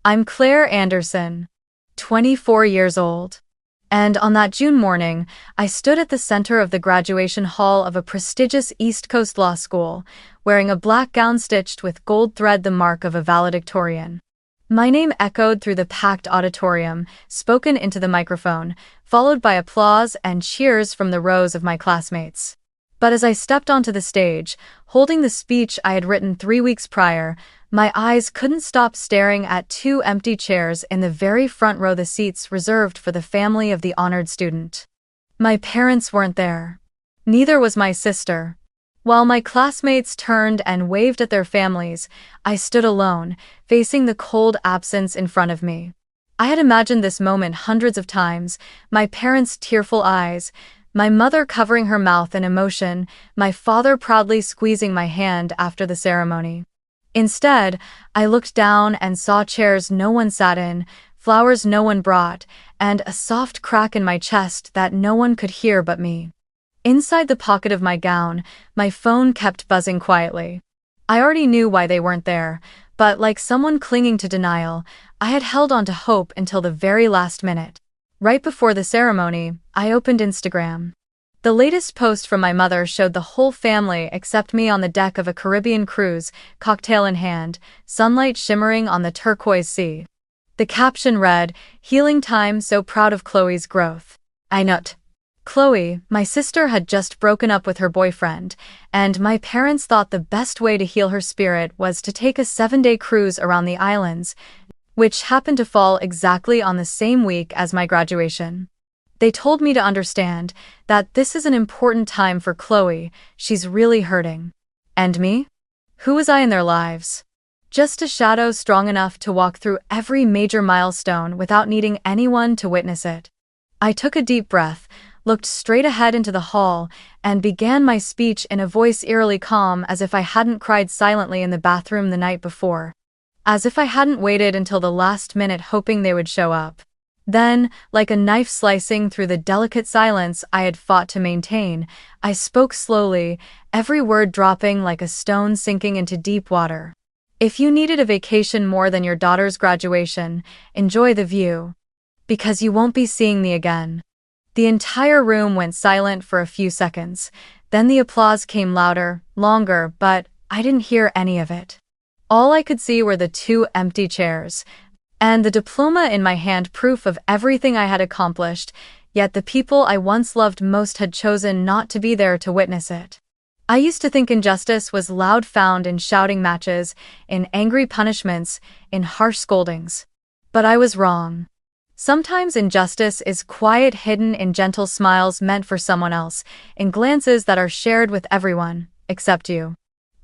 I'm Claire Anderson, 24 years old. And on that June morning, I stood at the center of the graduation hall of a prestigious East Coast law school, wearing a black gown stitched with gold thread, the mark of a valedictorian. My name echoed through the packed auditorium, spoken into the microphone, followed by applause and cheers from the rows of my classmates. But as I stepped onto the stage, holding the speech I had written 3 weeks prior, my eyes couldn't stop staring at two empty chairs in the very front row, the seats reserved for the family of the honored student. My parents weren't there. Neither was my sister. While my classmates turned and waved at their families, I stood alone, facing the cold absence in front of me. I had imagined this moment hundreds of times, my parents' tearful eyes, my mother covering her mouth in emotion, my father proudly squeezing my hand after the ceremony. Instead, I looked down and saw chairs no one sat in, flowers no one brought, and a soft crack in my chest that no one could hear but me. Inside the pocket of my gown, my phone kept buzzing quietly. I already knew why they weren't there, but like someone clinging to denial, I had held on to hope until the very last minute. Right before the ceremony, I opened Instagram. The latest post from my mother showed the whole family except me on the deck of a Caribbean cruise, cocktail in hand, sunlight shimmering on the turquoise sea. The caption read, "Healing time, so proud of Chloe's growth." I note. Chloe, my sister, had just broken up with her boyfriend, and my parents thought the best way to heal her spirit was to take a 7-day cruise around the islands, which happened to fall exactly on the same week as my graduation. They told me to understand that this is an important time for Chloe, she's really hurting. And me? Who was I in their lives? Just a shadow strong enough to walk through every major milestone without needing anyone to witness it. I took a deep breath, looked straight ahead into the hall, and began my speech in a voice eerily calm, as if I hadn't cried silently in the bathroom the night before. As if I hadn't waited until the last minute hoping they would show up. Then, like a knife slicing through the delicate silence I had fought to maintain, I spoke slowly, every word dropping like a stone sinking into deep water. If you needed a vacation more than your daughter's graduation, enjoy the view. Because you won't be seeing me again. The entire room went silent for a few seconds. Then the applause came louder, longer, but I didn't hear any of it. All I could see were the two empty chairs, and the diploma in my hand, proof of everything I had accomplished, yet the people I once loved most had chosen not to be there to witness it. I used to think injustice was loud, found in shouting matches, in angry punishments, in harsh scoldings. But I was wrong. Sometimes injustice is quiet, hidden in gentle smiles meant for someone else, in glances that are shared with everyone, except you.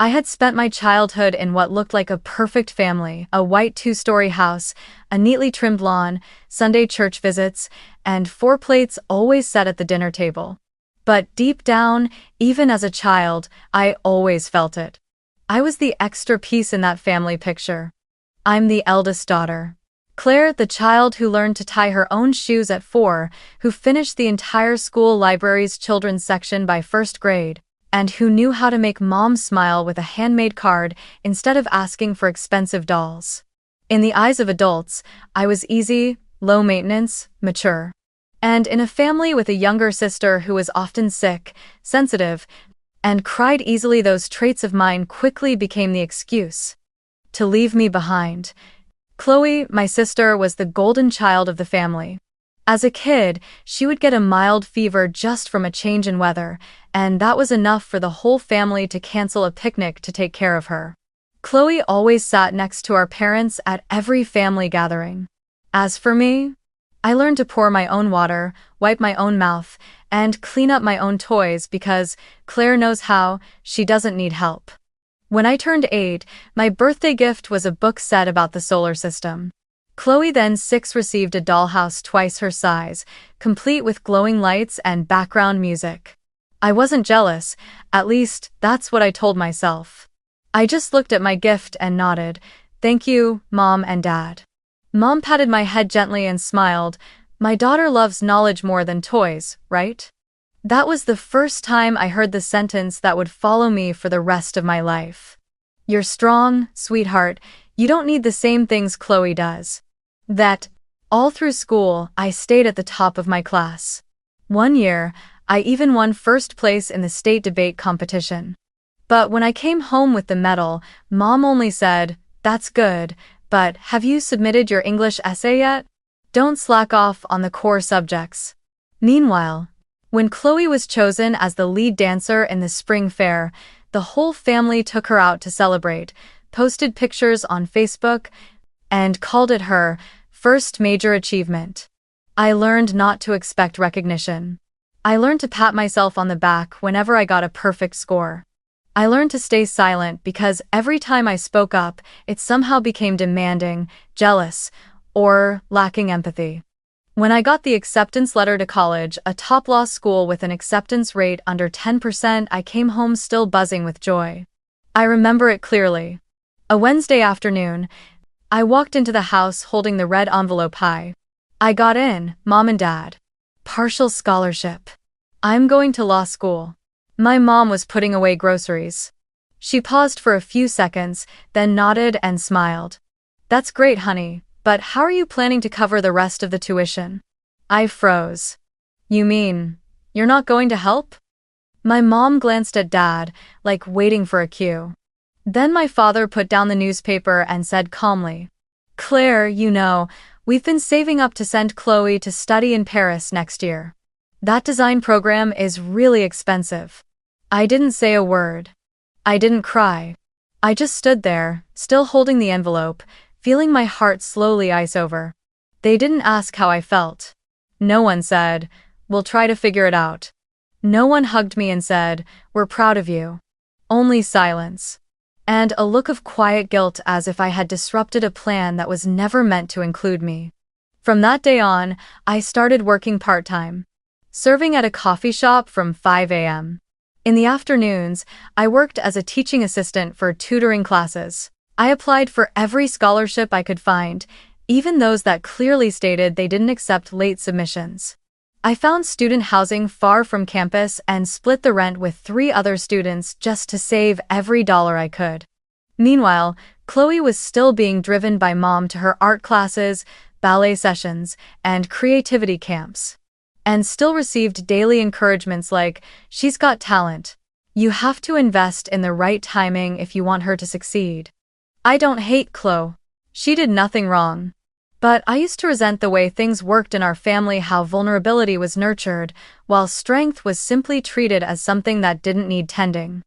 I had spent my childhood in what looked like a perfect family, a white 2-story house, a neatly trimmed lawn, Sunday church visits, and 4 plates always set at the dinner table. But deep down, even as a child, I always felt it. I was the extra piece in that family picture. I'm the eldest daughter. Claire, the child who learned to tie her own shoes at 4, who finished the entire school library's children's section by 1st grade, and who knew how to make mom smile with a handmade card instead of asking for expensive dolls. In the eyes of adults, I was easy, low maintenance, mature. And in a family with a younger sister who was often sick, sensitive, and cried easily, those traits of mine quickly became the excuse to leave me behind. Chloe, my sister, was the golden child of the family. As a kid, she would get a mild fever just from a change in weather, and that was enough for the whole family to cancel a picnic to take care of her. Chloe always sat next to our parents at every family gathering. As for me, I learned to pour my own water, wipe my own mouth, and clean up my own toys because Claire knows how, she doesn't need help. When I turned 8, my birthday gift was a book set about the solar system. Chloe, then 6, received a dollhouse twice her size, complete with glowing lights and background music. I wasn't jealous, at least that's what I told myself. I just looked at my gift and nodded, "Thank you, Mom and Dad." Mom patted my head gently and smiled. "My daughter loves knowledge more than toys, right?" That was the first time I heard the sentence that would follow me for the rest of my life. "You're strong, sweetheart. You don't need the same things Chloe does. That, all through school, I stayed at the top of my class. One year, I even won first place in the state debate competition. But when I came home with the medal, Mom only said, "That's good, but have you submitted your English essay yet? Don't slack off on the core subjects." Meanwhile, when Chloe was chosen as the lead dancer in the spring fair, the whole family took her out to celebrate, posted pictures on Facebook, and called it her first major achievement. I learned not to expect recognition. I learned to pat myself on the back whenever I got a perfect score. I learned to stay silent because every time I spoke up, it somehow became demanding, jealous, or lacking empathy. When I got the acceptance letter to college, a top law school with an acceptance rate under 10%, I came home still buzzing with joy. I remember it clearly. A Wednesday afternoon, I walked into the house holding the red envelope high. I got in, Mom and Dad. Partial scholarship. I'm going to law school. My mom was putting away groceries. She paused for a few seconds, then nodded and smiled. "That's great, honey, but how are you planning to cover the rest of the tuition?" I froze. "You mean, you're not going to help?" My mom glanced at Dad, like waiting for a cue. Then my father put down the newspaper and said calmly, "Claire, you know, we've been saving up to send Chloe to study in Paris next year. That design program is really expensive." I didn't say a word. I didn't cry. I just stood there, still holding the envelope, feeling my heart slowly ice over. They didn't ask how I felt. No one said, "We'll try to figure it out." No one hugged me and said, "We're proud of you." Only silence. And a look of quiet guilt as if I had disrupted a plan that was never meant to include me. From that day on, I started working part-time, serving at a coffee shop from 5 a.m. In the afternoons, I worked as a teaching assistant for tutoring classes. I applied for every scholarship I could find, even those that clearly stated they didn't accept late submissions. I found student housing far from campus and split the rent with 3 other students just to save every dollar I could. Meanwhile, Chloe was still being driven by Mom to her art classes, ballet sessions, and creativity camps. And still received daily encouragements like, "She's got talent. You have to invest in the right timing if you want her to succeed." I don't hate Chloe. She did nothing wrong. But I used to resent the way things worked in our family, how vulnerability was nurtured, while strength was simply treated as something that didn't need tending.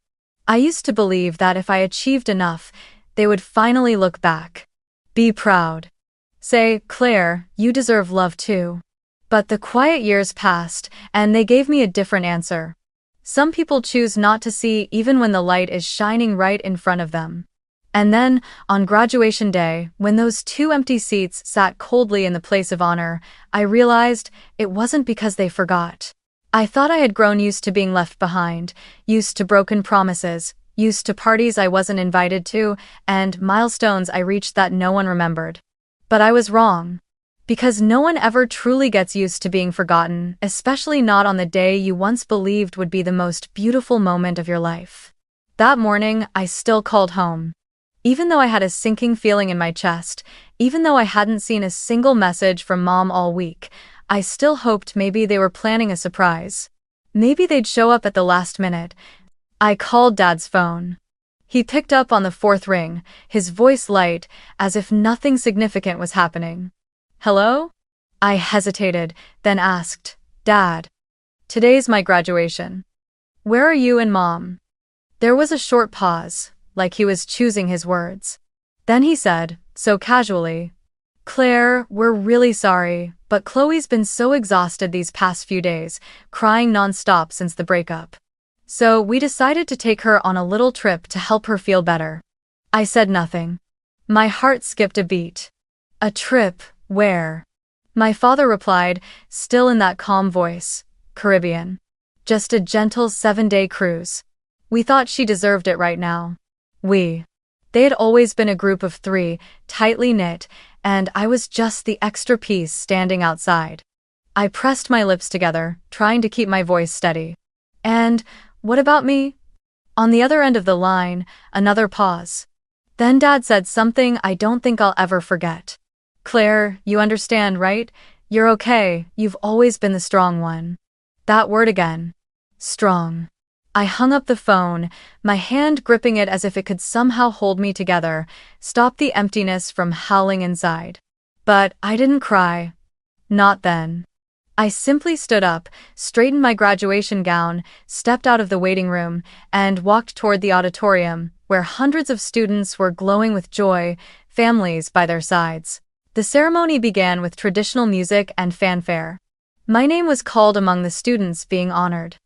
I used to believe that if I achieved enough, they would finally look back. Be proud. Say, "Claire, you deserve love too." But the quiet years passed, and they gave me a different answer. Some people choose not to see even when the light is shining right in front of them. And then, on graduation day, when those 2 empty seats sat coldly in the place of honor, I realized it wasn't because they forgot. I thought I had grown used to being left behind, used to broken promises, used to parties I wasn't invited to, and milestones I reached that no one remembered. But I was wrong. Because no one ever truly gets used to being forgotten, especially not on the day you once believed would be the most beautiful moment of your life. That morning, I still called home. Even though I had a sinking feeling in my chest, even though I hadn't seen a single message from Mom all week, I still hoped maybe they were planning a surprise. Maybe they'd show up at the last minute. I called Dad's phone. He picked up on the 4th ring, his voice light, as if nothing significant was happening. "Hello?" I hesitated, then asked, "Dad, today's my graduation. Where are you and Mom?" There was a short pause, like he was choosing his words. Then he said, so casually, "Claire, we're really sorry, but Chloe's been so exhausted these past few days, crying nonstop since the breakup. So we decided to take her on a little trip to help her feel better." I said nothing. My heart skipped a beat. "A trip? Where?" My father replied, still in that calm voice, "Caribbean. Just a gentle 7-day cruise. We thought she deserved it right now." They had always been a group of 3, tightly knit, and I was just the extra piece standing outside. I pressed my lips together, trying to keep my voice steady. "And what about me?" On the other end of the line, another pause. Then Dad said something I don't think I'll ever forget. "Claire, you understand, right? You're okay, you've always been the strong one." That word again. Strong. I hung up the phone, my hand gripping it as if it could somehow hold me together, stop the emptiness from howling inside. But I didn't cry. Not then. I simply stood up, straightened my graduation gown, stepped out of the waiting room, and walked toward the auditorium, where hundreds of students were glowing with joy, families by their sides. The ceremony began with traditional music and fanfare. My name was called among the students being honored.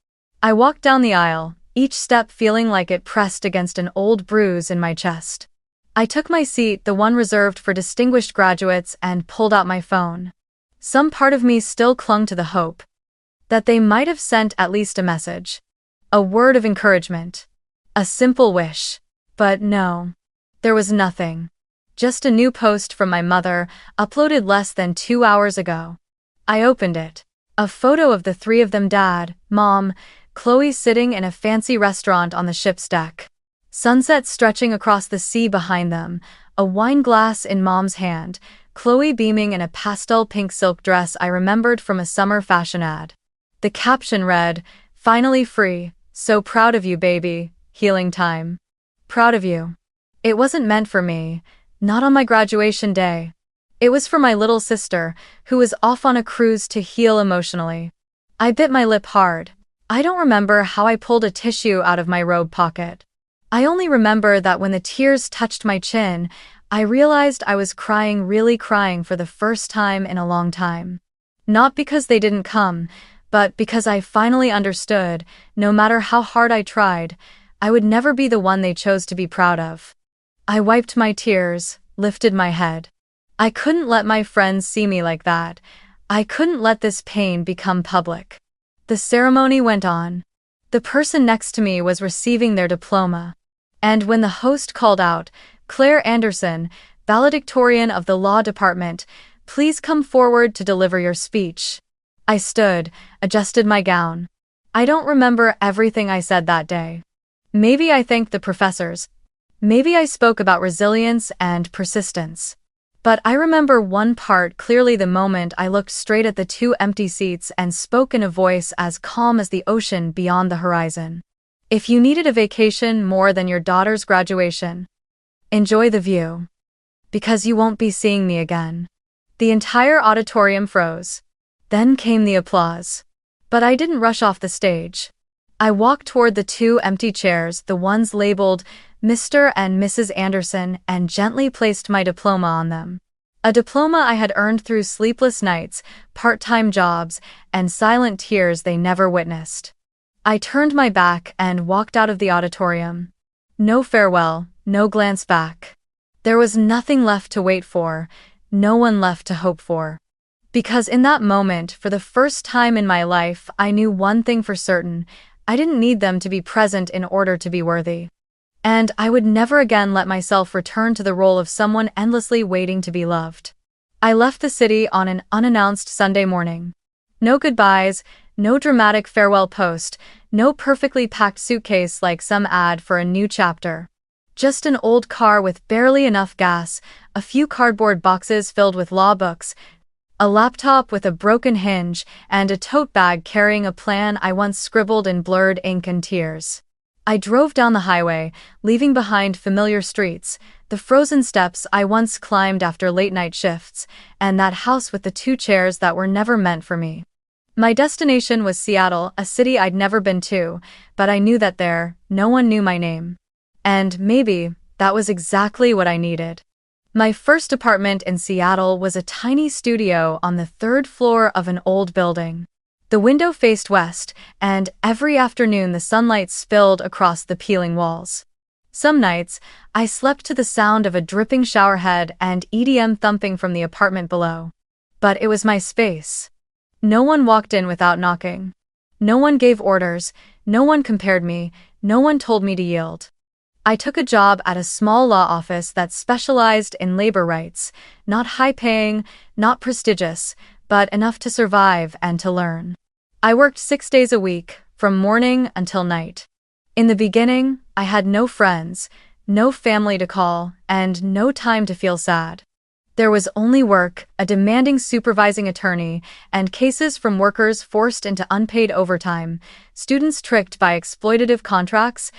I walked down the aisle, each step feeling like it pressed against an old bruise in my chest. I took my seat, the one reserved for distinguished graduates, and pulled out my phone. Some part of me still clung to the hope that they might have sent at least a message. A word of encouragement. A simple wish. But no. There was nothing. Just a new post from my mother, uploaded less than 2 hours ago. I opened it. A photo of the three of them: Dad, Mom, Chloe sitting in a fancy restaurant on the ship's deck. Sunset stretching across the sea behind them, a wine glass in Mom's hand, Chloe beaming in a pastel pink silk dress I remembered from a summer fashion ad. The caption read, "Finally free, so proud of you, baby, healing time. Proud of you." It wasn't meant for me, not on my graduation day. It was for my little sister, who was off on a cruise to heal emotionally. I bit my lip hard. I don't remember how I pulled a tissue out of my robe pocket. I only remember that when the tears touched my chin, I realized I was crying, really crying for the first time in a long time. Not because they didn't come, but because I finally understood, no matter how hard I tried, I would never be the one they chose to be proud of. I wiped my tears, lifted my head. I couldn't let my friends see me like that. I couldn't let this pain become public. The ceremony went on. The person next to me was receiving their diploma. And when the host called out, "Claire Anderson, valedictorian of the law department, please come forward to deliver your speech," I stood, adjusted my gown. I don't remember everything I said that day. Maybe I thanked the professors. Maybe I spoke about resilience and persistence. But I remember one part clearly: the moment I looked straight at the two empty seats and spoke in a voice as calm as the ocean beyond the horizon. "If you needed a vacation more than your daughter's graduation, enjoy the view. Because you won't be seeing me again." The entire auditorium froze. Then came the applause. But I didn't rush off the stage. I walked toward the two empty chairs, the ones labeled Mr. and Mrs. Anderson, and gently placed my diploma on them. A diploma I had earned through sleepless nights, part-time jobs, and silent tears they never witnessed. I turned my back and walked out of the auditorium. No farewell, no glance back. There was nothing left to wait for, no one left to hope for. Because in that moment, for the first time in my life, I knew one thing for certain: I didn't need them to be present in order to be worthy. And I would never again let myself return to the role of someone endlessly waiting to be loved. I left the city on an unannounced Sunday morning. No goodbyes, no dramatic farewell post, no perfectly packed suitcase like some ad for a new chapter. Just an old car with barely enough gas, a few cardboard boxes filled with law books, a laptop with a broken hinge, and a tote bag carrying a plan I once scribbled in blurred ink and tears. I drove down the highway, leaving behind familiar streets, the frozen steps I once climbed after late-night shifts, and that house with the two chairs that were never meant for me. My destination was Seattle, a city I'd never been to, but I knew that there, no one knew my name. And maybe that was exactly what I needed. My first apartment in Seattle was a tiny studio on the third floor of an old building. The window faced west, and every afternoon the sunlight spilled across the peeling walls. Some nights, I slept to the sound of a dripping showerhead and EDM thumping from the apartment below. But it was my space. No one walked in without knocking. No one gave orders, no one compared me, no one told me to yield. I took a job at a small law office that specialized in labor rights, not high-paying, not prestigious, but enough to survive and to learn. I worked 6 days a week, from morning until night. In the beginning, I had no friends, no family to call, and no time to feel sad. There was only work, a demanding supervising attorney, and cases from workers forced into unpaid overtime, students tricked by exploitative contracts,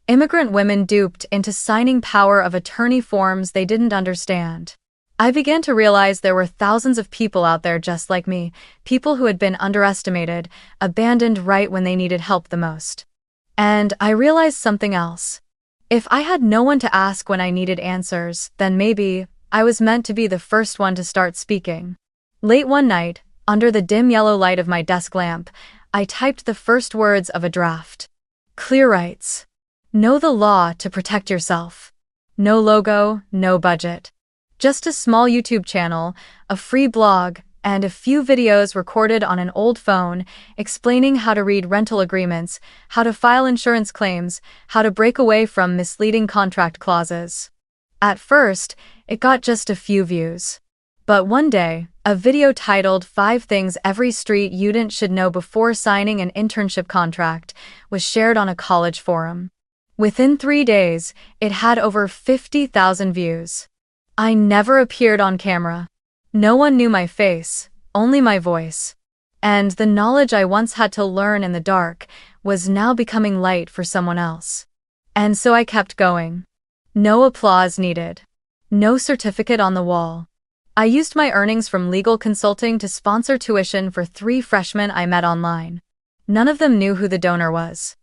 immigrant women duped into signing power of attorney forms they didn't understand. I began to realize there were thousands of people out there just like me, people who had been underestimated, abandoned right when they needed help the most. And I realized something else. If I had no one to ask when I needed answers, then maybe I was meant to be the first one to start speaking. Late one night, under the dim yellow light of my desk lamp, I typed the first words of a draft. Clear rights. Know the law to protect yourself. No logo, no budget. Just a small YouTube channel, a free blog, and a few videos recorded on an old phone explaining how to read rental agreements, how to file insurance claims, how to break away from misleading contract clauses. At first, it got just a few views. But one day, a video titled 5 Things Every Street Student Should Know Before Signing an Internship Contract was shared on a college forum. Within 3 days, it had over 50,000 views. I never appeared on camera. No one knew my face, only my voice. And the knowledge I once had to learn in the dark was now becoming light for someone else. And so I kept going. No applause needed. No certificate on the wall. I used my earnings from legal consulting to sponsor tuition for 3 freshmen I met online. None of them knew who the donor was.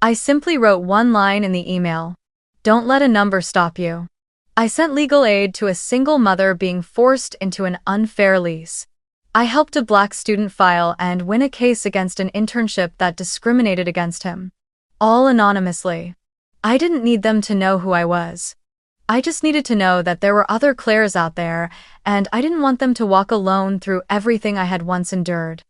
I simply wrote one line in the email. Don't let a number stop you. I sent legal aid to a single mother being forced into an unfair lease. I helped a Black student file and win a case against an internship that discriminated against him. All anonymously. I didn't need them to know who I was. I just needed to know that there were other Claires out there, and I didn't want them to walk alone through everything I had once endured.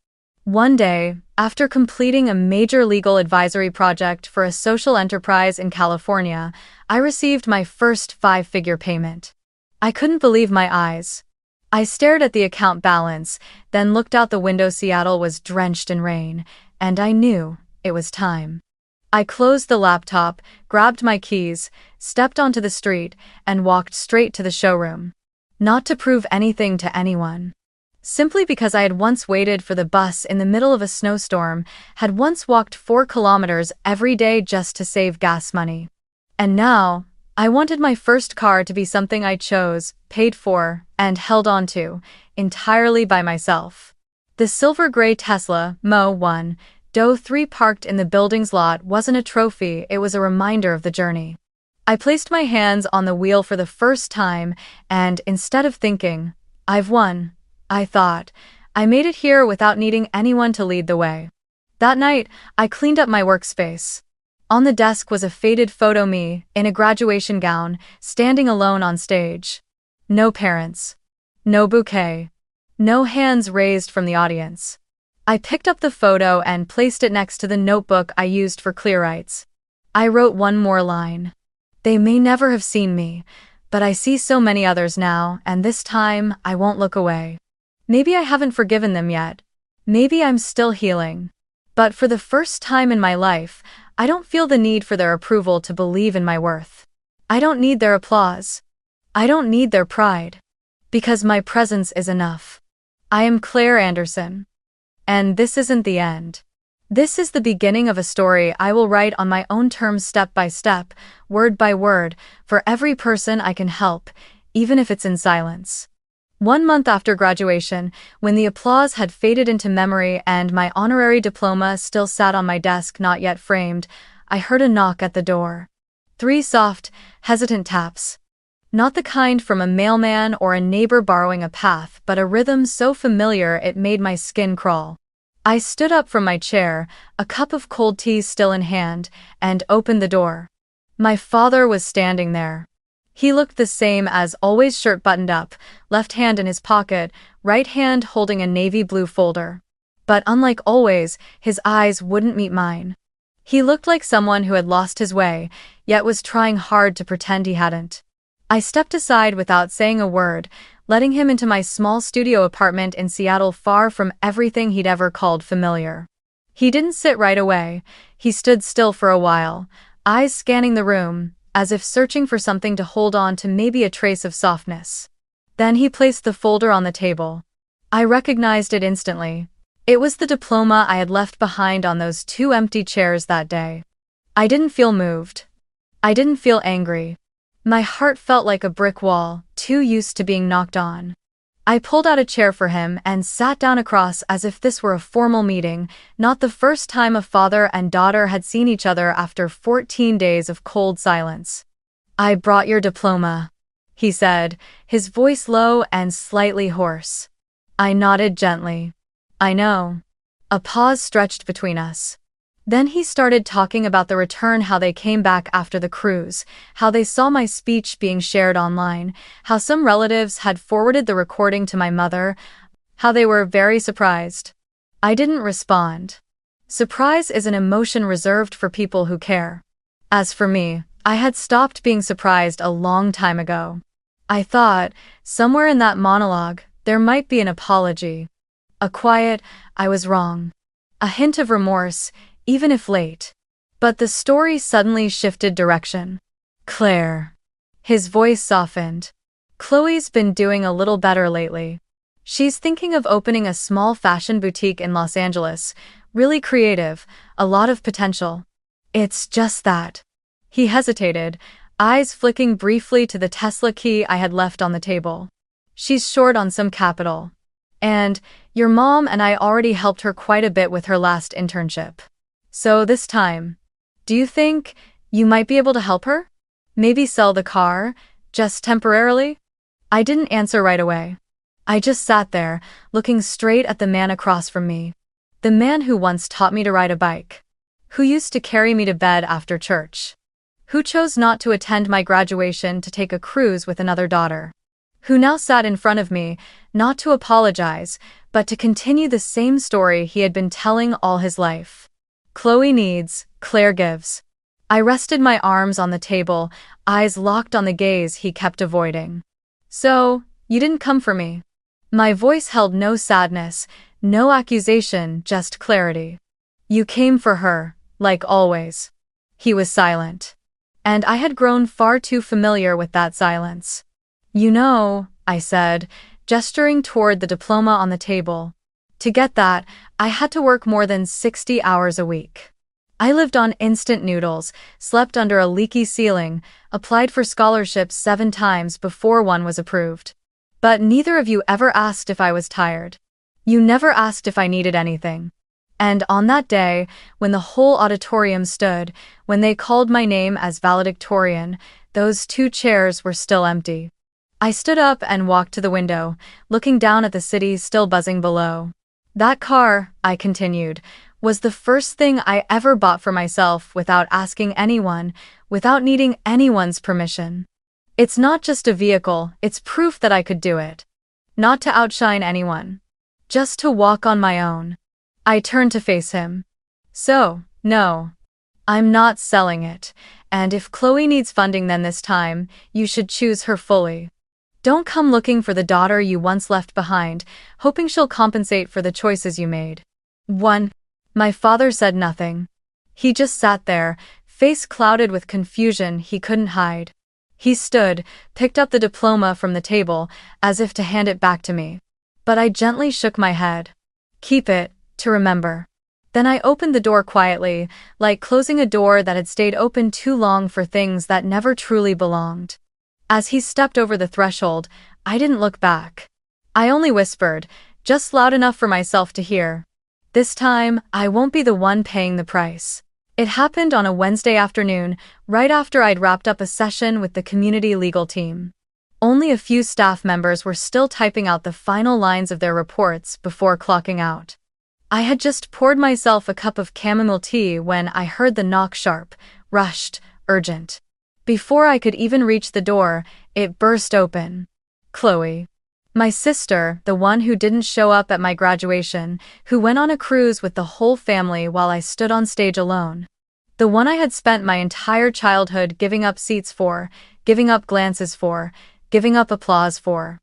One day, after completing a major legal advisory project for a social enterprise in California, I received my first 5-figure payment. I couldn't believe my eyes. I stared at the account balance, then looked out the window. Seattle was drenched in rain, and I knew it was time. I closed the laptop, grabbed my keys, stepped onto the street, and walked straight to the showroom. Not to prove anything to anyone. Simply because I had once waited for the bus in the middle of a snowstorm, had once walked 4 kilometers every day just to save gas money. And now, I wanted my first car to be something I chose, paid for, and held on to, entirely by myself. The silver-gray Tesla Model 1 Doe 3 parked in the building's lot wasn't a trophy, it was a reminder of the journey. I placed my hands on the wheel for the first time, and instead of thinking, I've won, I thought, I made it here without needing anyone to lead the way. That night, I cleaned up my workspace. On the desk was a faded photo me, in a graduation gown, standing alone on stage. No parents. No bouquet. No hands raised from the audience. I picked up the photo and placed it next to the notebook I used for clear rights. I wrote one more line. They may never have seen me, but I see so many others now, and this time I won't look away. Maybe I haven't forgiven them yet. Maybe I'm still healing. But for the first time in my life, I don't feel the need for their approval to believe in my worth. I don't need their applause. I don't need their pride. Because my presence is enough. I am Claire Anderson. And this isn't the end. This is the beginning of a story I will write on my own terms, step by step, word by word, for every person I can help, even if it's in silence. 1 month after graduation, when the applause had faded into memory and my honorary diploma still sat on my desk not yet framed, I heard a knock at the door. 3 soft, hesitant taps. Not the kind from a mailman or a neighbor borrowing a path, but a rhythm so familiar it made my skin crawl. I stood up from my chair, a cup of cold tea still in hand, and opened the door. My father was standing there. He looked the same as always, shirt buttoned up, left hand in his pocket, right hand holding a navy blue folder. But unlike always, his eyes wouldn't meet mine. He looked like someone who had lost his way, yet was trying hard to pretend he hadn't. I stepped aside without saying a word, letting him into my small studio apartment in Seattle, far from everything he'd ever called familiar. He didn't sit right away. He stood still for a while, eyes scanning the room, as if searching for something to hold on to, maybe a trace of softness. Then he placed the folder on the table. I recognized it instantly. It was the diploma I had left behind on those two empty chairs that day. I didn't feel moved. I didn't feel angry. My heart felt like a brick wall, too used to being knocked on. I pulled out a chair for him and sat down across as if this were a formal meeting, not the first time a father and daughter had seen each other after 14 days of cold silence. "I brought your diploma," he said, his voice low and slightly hoarse. I nodded gently. "I know." A pause stretched between us. Then he started talking about the return, how they came back after the cruise, how they saw my speech being shared online, how some relatives had forwarded the recording to my mother, how they were very surprised. I didn't respond. Surprise is an emotion reserved for people who care. As for me, I had stopped being surprised a long time ago. I thought, somewhere in that monologue, there might be an apology. A quiet, "I was wrong." A hint of remorse, even if late. But the story suddenly shifted direction. "Claire." His voice softened. "Chloe's been doing a little better lately. She's thinking of opening a small fashion boutique in Los Angeles, really creative, a lot of potential. It's just that." He hesitated, eyes flicking briefly to the Tesla key I had left on the table. "She's short on some capital. And your mom and I already helped her quite a bit with her last internship. So this time, do you think you might be able to help her? Maybe sell the car, just temporarily?" I didn't answer right away. I just sat there, looking straight at the man across from me. The man who once taught me to ride a bike. Who used to carry me to bed after church. Who chose not to attend my graduation to take a cruise with another daughter. Who now sat in front of me, not to apologize, but to continue the same story he had been telling all his life. Chloe needs, Claire gives. I rested my arms on the table, eyes locked on the gaze he kept avoiding. "So, you didn't come for me." My voice held no sadness, no accusation, just clarity. "You came for her, like always." He was silent. And I had grown far too familiar with that silence. "You know," I said, gesturing toward the diploma on the table. "To get that, I had to work more than 60 hours a week. I lived on instant noodles, slept under a leaky ceiling, applied for scholarships 7 times before one was approved. But neither of you ever asked if I was tired. You never asked if I needed anything. And on that day, when the whole auditorium stood, when they called my name as valedictorian, those 2 chairs were still empty. I stood up and walked to the window, looking down at the city still buzzing below. That car," I continued, "was the first thing I ever bought for myself without asking anyone, without needing anyone's permission. It's not just a vehicle, it's proof that I could do it. Not to outshine anyone. Just to walk on my own." I turned to face him. "So, no. I'm not selling it, and if Chloe needs funding, then this time, you should choose her fully. Don't come looking for the daughter you once left behind, hoping she'll compensate for the choices you made." 1. My father said nothing. He just sat there, face clouded with confusion he couldn't hide. He stood, picked up the diploma from the table, as if to hand it back to me. But I gently shook my head. "Keep it, to remember." Then I opened the door quietly, like closing a door that had stayed open too long for things that never truly belonged. As he stepped over the threshold, I didn't look back. I only whispered, just loud enough for myself to hear. "This time, I won't be the one paying the price." It happened on a Wednesday afternoon, right after I'd wrapped up a session with the community legal team. Only a few staff members were still typing out the final lines of their reports before clocking out. I had just poured myself a cup of chamomile tea when I heard the knock, sharp, rushed, urgent. Before I could even reach the door, it burst open. Chloe. My sister, the one who didn't show up at my graduation, who went on a cruise with the whole family while I stood on stage alone. The one I had spent my entire childhood giving up seats for, giving up glances for, giving up applause for.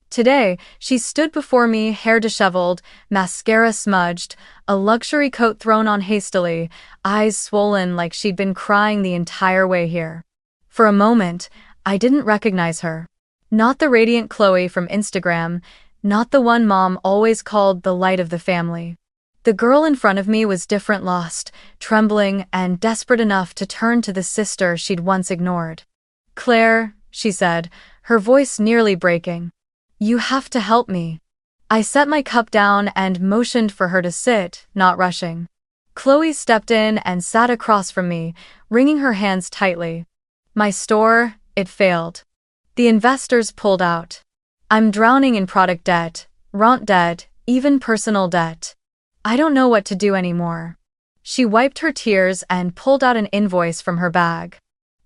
Today, she stood before me, hair disheveled, mascara smudged, a luxury coat thrown on hastily, eyes swollen like she'd been crying the entire way here. For a moment, I didn't recognize her. Not the radiant Chloe from Instagram, not the one Mom always called the light of the family. The girl in front of me was different, lost, trembling, and desperate enough to turn to the sister she'd once ignored. "Claire," she said, her voice nearly breaking. "You have to help me." I set my cup down and motioned for her to sit, not rushing. Chloe stepped in and sat across from me, wringing her hands tightly. "My store, it failed. The investors pulled out. I'm drowning in product debt, rent debt, even personal debt. I don't know what to do anymore." She wiped her tears and pulled out an invoice from her bag.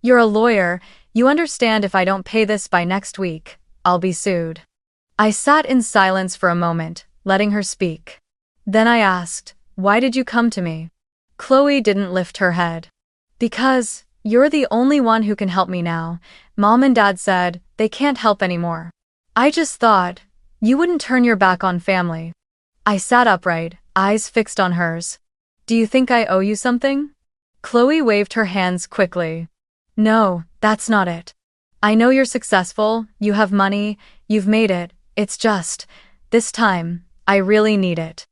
"You're a lawyer, you understand if I don't pay this by next week, I'll be sued." I sat in silence for a moment, letting her speak. Then I asked, "Why did you come to me?" Chloe didn't lift her head. "Because you're the only one who can help me now. Mom and Dad said they can't help anymore. I just thought you wouldn't turn your back on family." I sat upright, eyes fixed on hers. "Do you think I owe you something?" Chloe waved her hands quickly. "No, that's not it. I know you're successful, you have money, you've made it, it's just, this time, I really need it."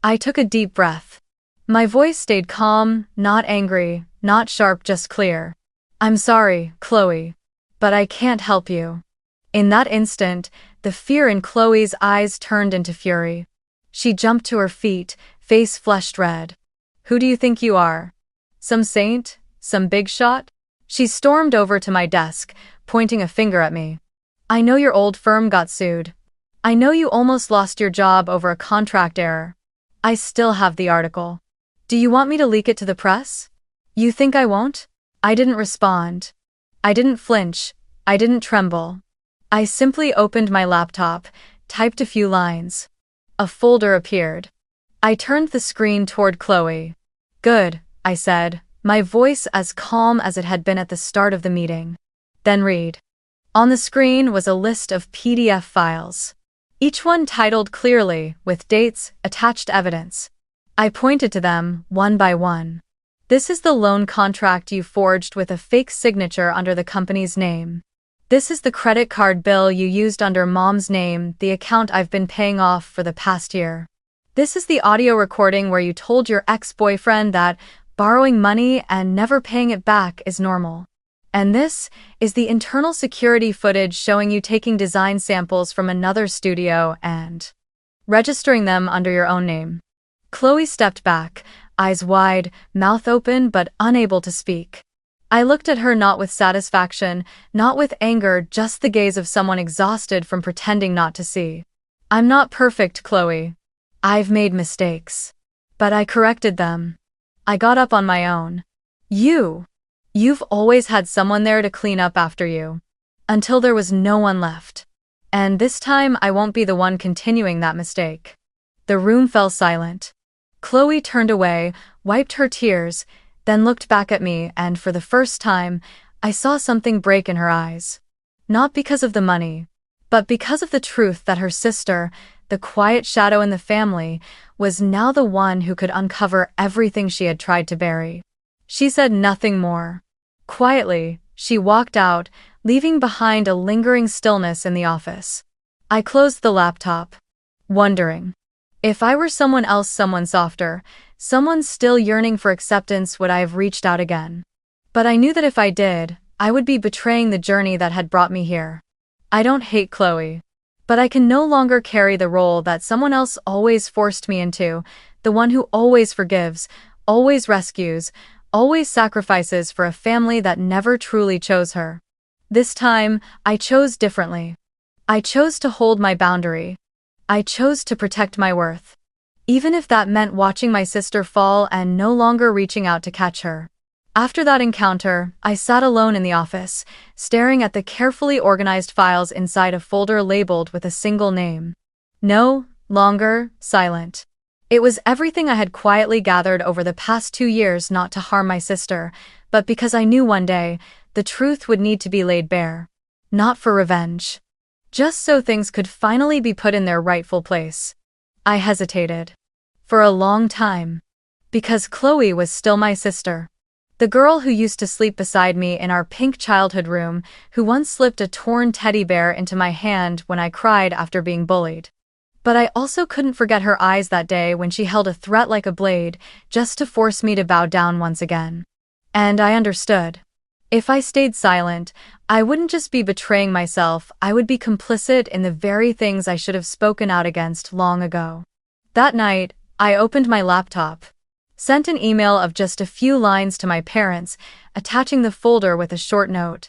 I took a deep breath. My voice stayed calm, not angry, not sharp, just clear. "I'm sorry, Chloe, but I can't help you." In that instant, the fear in Chloe's eyes turned into fury. She jumped to her feet, face flushed red. "Who do you think you are? Some saint? Some big shot?" She stormed over to my desk, pointing a finger at me. "I know your old firm got sued. I know you almost lost your job over a contract error. I still have the article. Do you want me to leak it to the press? You think I won't?" I didn't respond. I didn't flinch. I didn't tremble. I simply opened my laptop, typed a few lines. A folder appeared. I turned the screen toward Chloe. "Good," I said, my voice as calm as it had been at the start of the meeting. "Then read." On the screen was a list of PDF files. Each one titled clearly, with dates, attached evidence. I pointed to them, one by one. "This is the loan contract you forged with a fake signature under the company's name. This is the credit card bill you used under Mom's name, the account I've been paying off for the past year. This is the audio recording where you told your ex-boyfriend that borrowing money and never paying it back is normal. And this is the internal security footage showing you taking design samples from another studio and registering them under your own name." Chloe stepped back, eyes wide, mouth open but unable to speak. I looked at her not with satisfaction, not with anger, just the gaze of someone exhausted from pretending not to see. "I'm not perfect, Chloe. I've made mistakes. But I corrected them. I got up on my own. You've always had someone there to clean up after you. Until there was no one left. And this time I won't be the one continuing that mistake." The room fell silent. Chloe turned away, wiped her tears, then looked back at me, and for the first time, I saw something break in her eyes. Not because of the money, but because of the truth that her sister, the quiet shadow in the family, was now the one who could uncover everything she had tried to bury. She said nothing more. Quietly, she walked out, leaving behind a lingering stillness in the office. I closed the laptop, wondering, if I were someone else, someone softer, someone still yearning for acceptance, would I have reached out again? But I knew that if I did, I would be betraying the journey that had brought me here. I don't hate Chloe, but I can no longer carry the role that someone else always forced me into, the one who always forgives, always rescues, always sacrifices for a family that never truly chose her. This time, I chose differently. I chose to hold my boundary. I chose to protect my worth. Even if that meant watching my sister fall and no longer reaching out to catch her. After that encounter, I sat alone in the office, staring at the carefully organized files inside a folder labeled with a single name. No longer silent. It was everything I had quietly gathered over the past 2 years, not to harm my sister, but because I knew one day, the truth would need to be laid bare. Not for revenge. Just so things could finally be put in their rightful place. I hesitated. For a long time. Because Chloe was still my sister. The girl who used to sleep beside me in our pink childhood room, who once slipped a torn teddy bear into my hand when I cried after being bullied. But I also couldn't forget her eyes that day when she held a threat like a blade, just to force me to bow down once again. And I understood. If I stayed silent, I wouldn't just be betraying myself, I would be complicit in the very things I should have spoken out against long ago. That night, I opened my laptop, sent an email of just a few lines to my parents, attaching the folder with a short note.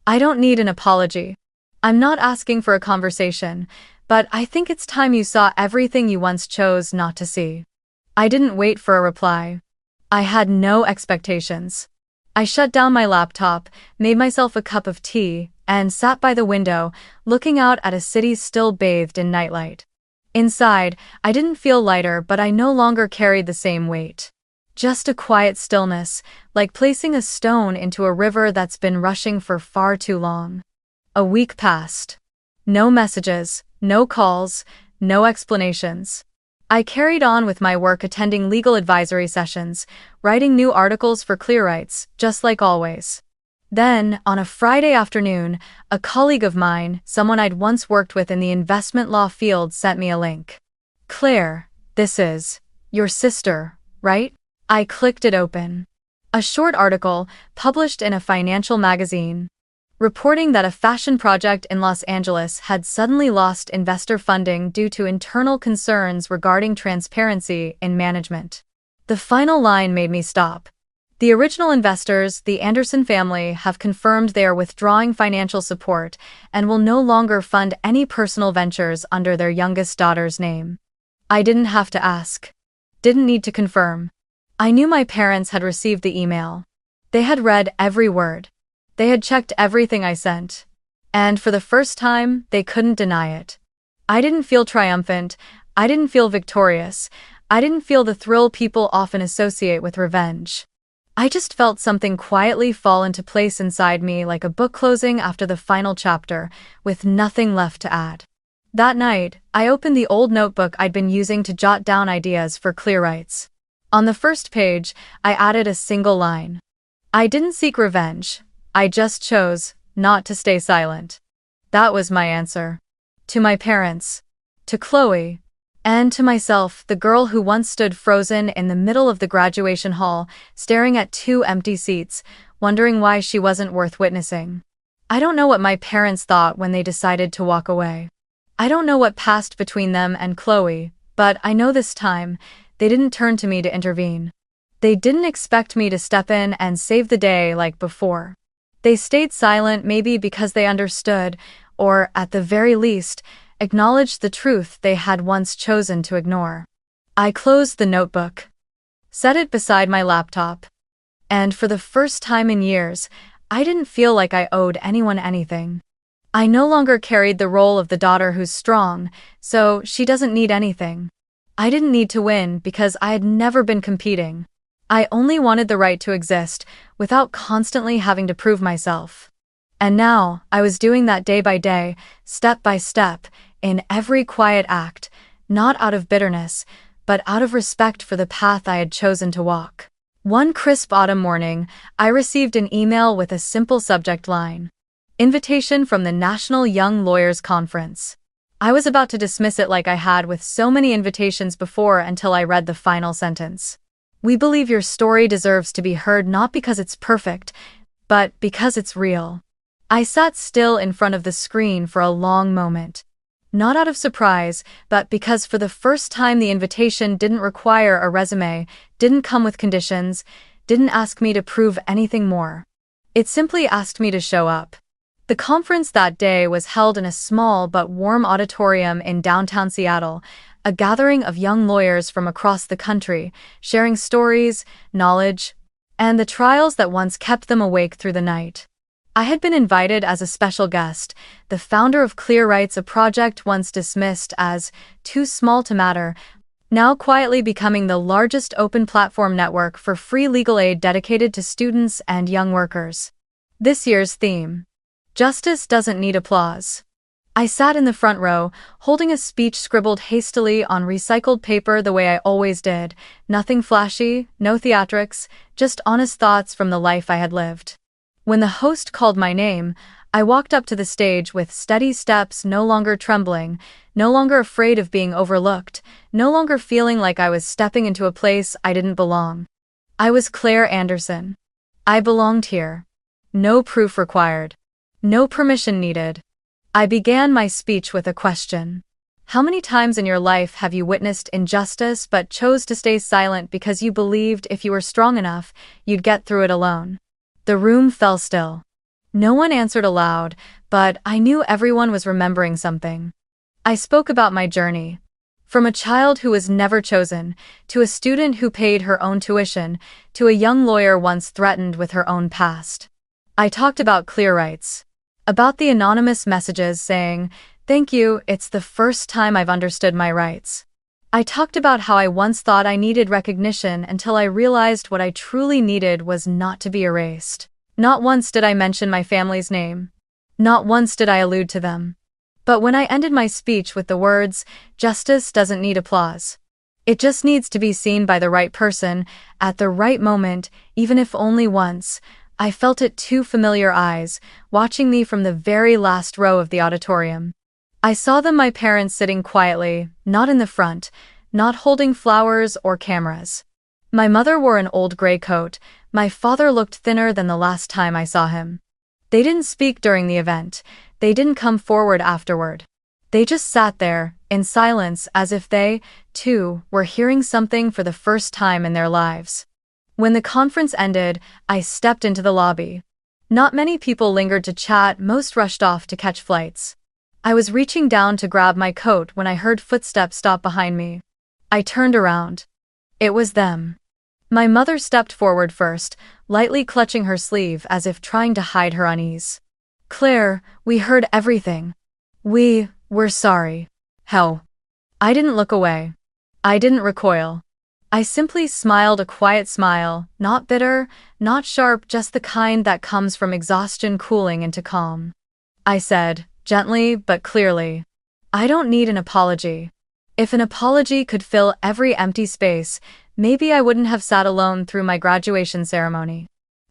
I don't need an apology. I'm not asking for a conversation, but I think it's time you saw everything you once chose not to see. I didn't wait for a reply. I had no expectations. I shut down my laptop, made myself a cup of tea, and sat by the window, looking out at a city still bathed in nightlight. Inside, I didn't feel lighter, but I no longer carried the same weight. Just a quiet stillness, like placing a stone into a river that's been rushing for far too long. A week passed. No messages, no calls, no explanations. I carried on with my work, attending legal advisory sessions, writing new articles for ClearRights, just like always. Then, on a Friday afternoon, a colleague of mine, someone I'd once worked with in the investment law field, sent me a link. "Claire, this is your sister, right?" I clicked it open. A short article, published in a financial magazine, reporting that a fashion project in Los Angeles had suddenly lost investor funding due to internal concerns regarding transparency in management. The final line made me stop. The original investors, the Anderson family, have confirmed they are withdrawing financial support and will no longer fund any personal ventures under their youngest daughter's name. I didn't have to ask. Didn't need to confirm. I knew my parents had received the email. They had read every word. They had checked everything I sent. And for the first time, they couldn't deny it. I didn't feel triumphant. I didn't feel victorious. I didn't feel the thrill people often associate with revenge. I just felt something quietly fall into place inside me, like a book closing after the final chapter, with nothing left to add. That night, I opened the old notebook I'd been using to jot down ideas for ClearRights. On the first page, I added a single line. I didn't seek revenge. I just chose not to stay silent. That was my answer. To my parents, to Chloe, and to myself, the girl who once stood frozen in the middle of the graduation hall, staring at two empty seats, wondering why she wasn't worth witnessing. I don't know what my parents thought when they decided to walk away. I don't know what passed between them and Chloe, but I know this time, they didn't turn to me to intervene. They didn't expect me to step in and save the day like before. They stayed silent, maybe because they understood, or, at the very least, acknowledged the truth they had once chosen to ignore. I closed the notebook, set it beside my laptop, and for the first time in years, I didn't feel like I owed anyone anything. I no longer carried the role of the daughter who's strong, so she doesn't need anything. I didn't need to win because I had never been competing. I only wanted the right to exist, without constantly having to prove myself. And now, I was doing that day by day, step by step, in every quiet act, not out of bitterness, but out of respect for the path I had chosen to walk. One crisp autumn morning, I received an email with a simple subject line: Invitation from the National Young Lawyers Conference. I was about to dismiss it like I had with so many invitations before until I read the final sentence. We believe your story deserves to be heard, not because it's perfect, but because it's real. I sat still in front of the screen for a long moment. Not out of surprise, but because for the first time the invitation didn't require a resume, didn't come with conditions, didn't ask me to prove anything more. It simply asked me to show up. The conference that day was held in a small but warm auditorium in downtown Seattle, a gathering of young lawyers from across the country, sharing stories, knowledge, and the trials that once kept them awake through the night. I had been invited as a special guest, the founder of ClearRights, a project once dismissed as too small to matter, now quietly becoming the largest open platform network for free legal aid dedicated to students and young workers. This year's theme: Justice doesn't need applause. I sat in the front row, holding a speech scribbled hastily on recycled paper the way I always did. Nothing flashy, no theatrics, just honest thoughts from the life I had lived. When the host called my name, I walked up to the stage with steady steps, no longer trembling, no longer afraid of being overlooked, no longer feeling like I was stepping into a place I didn't belong. I was Claire Anderson. I belonged here. No proof required. No permission needed. I began my speech with a question. How many times in your life have you witnessed injustice but chose to stay silent because you believed if you were strong enough, you'd get through it alone? The room fell still. No one answered aloud, but I knew everyone was remembering something. I spoke about my journey. From a child who was never chosen, to a student who paid her own tuition, to a young lawyer once threatened with her own past. I talked about clear rights. About the anonymous messages saying, "Thank you, it's the first time I've understood my rights." I talked about how I once thought I needed recognition until I realized what I truly needed was not to be erased. Not once did I mention my family's name. Not once did I allude to them. But when I ended my speech with the words, "Justice doesn't need applause. It just needs to be seen by the right person, at the right moment, even if only once," I felt it two familiar eyes, watching me from the very last row of the auditorium. I saw them, my parents sitting quietly, not in the front, not holding flowers or cameras. My mother wore an old gray coat, my father looked thinner than the last time I saw him. They didn't speak during the event, they didn't come forward afterward. They just sat there, in silence, as if they, too, were hearing something for the first time in their lives. When the conference ended, I stepped into the lobby. Not many people lingered to chat, most rushed off to catch flights. I was reaching down to grab my coat when I heard footsteps stop behind me. I turned around. It was them. My mother stepped forward first, lightly clutching her sleeve as if trying to hide her unease. "Claire, we heard everything. We're sorry." "How?" I didn't look away. I didn't recoil. I simply smiled, a quiet smile, not bitter, not sharp, just the kind that comes from exhaustion cooling into calm. I said, gently but clearly, "I don't need an apology. If an apology could fill every empty space, maybe I wouldn't have sat alone through my graduation ceremony."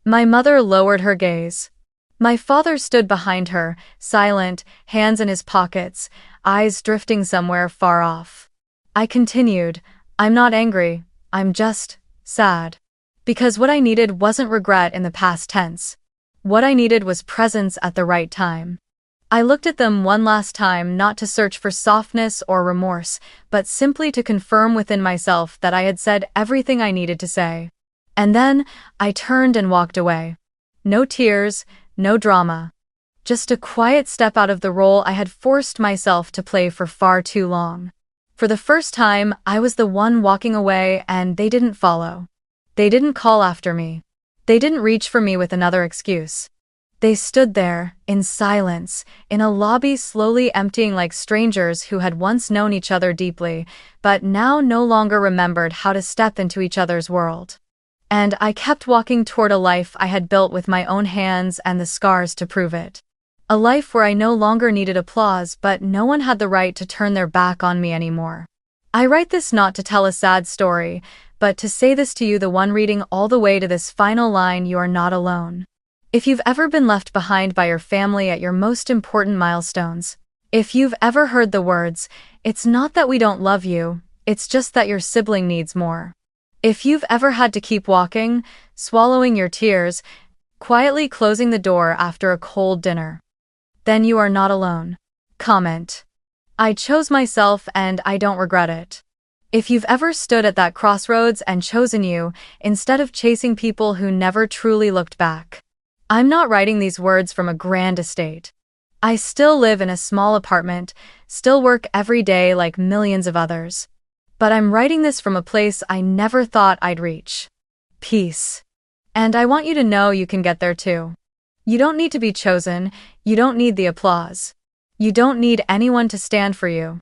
My mother lowered her gaze. My father stood behind her, silent, hands in his pockets, eyes drifting somewhere far off. I continued, "I'm not angry. I'm just sad." Because what I needed wasn't regret in the past tense. What I needed was presence at the right time. I looked at them one last time, not to search for softness or remorse, but simply to confirm within myself that I had said everything I needed to say. And then, I turned and walked away. No tears, no drama. Just a quiet step out of the role I had forced myself to play for far too long. For the first time, I was the one walking away, and they didn't follow. They didn't call after me. They didn't reach for me with another excuse. They stood there, in silence, in a lobby slowly emptying, like strangers who had once known each other deeply, but now no longer remembered how to step into each other's world. And I kept walking toward a life I had built with my own hands and the scars to prove it. A life where I no longer needed applause, but no one had the right to turn their back on me anymore. I write this not to tell a sad story, but to say this to you, the one reading all the way to this final line: you are not alone. If you've ever been left behind by your family at your most important milestones, if you've ever heard the words, "It's not that we don't love you, it's just that your sibling needs more." If you've ever had to keep walking, swallowing your tears, quietly closing the door after a cold dinner, then you are not alone. Comment. I chose myself and I don't regret it. If you've ever stood at that crossroads and chosen you, instead of chasing people who never truly looked back. I'm not writing these words from a grand estate. I still live in a small apartment, still work every day like millions of others. But I'm writing this from a place I never thought I'd reach. Peace. And I want you to know you can get there too. You don't need to be chosen, you don't need the applause. You don't need anyone to stand for you.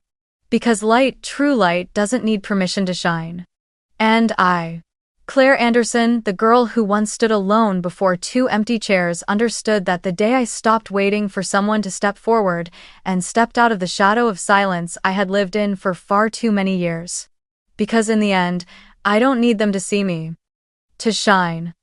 Because light, true light, doesn't need permission to shine. And I Claire Anderson, the girl who once stood alone before two empty chairs, understood that the day I stopped waiting for someone to step forward and stepped out of the shadow of silence I had lived in for far too many years. Because in the end, I don't need them to see me to shine.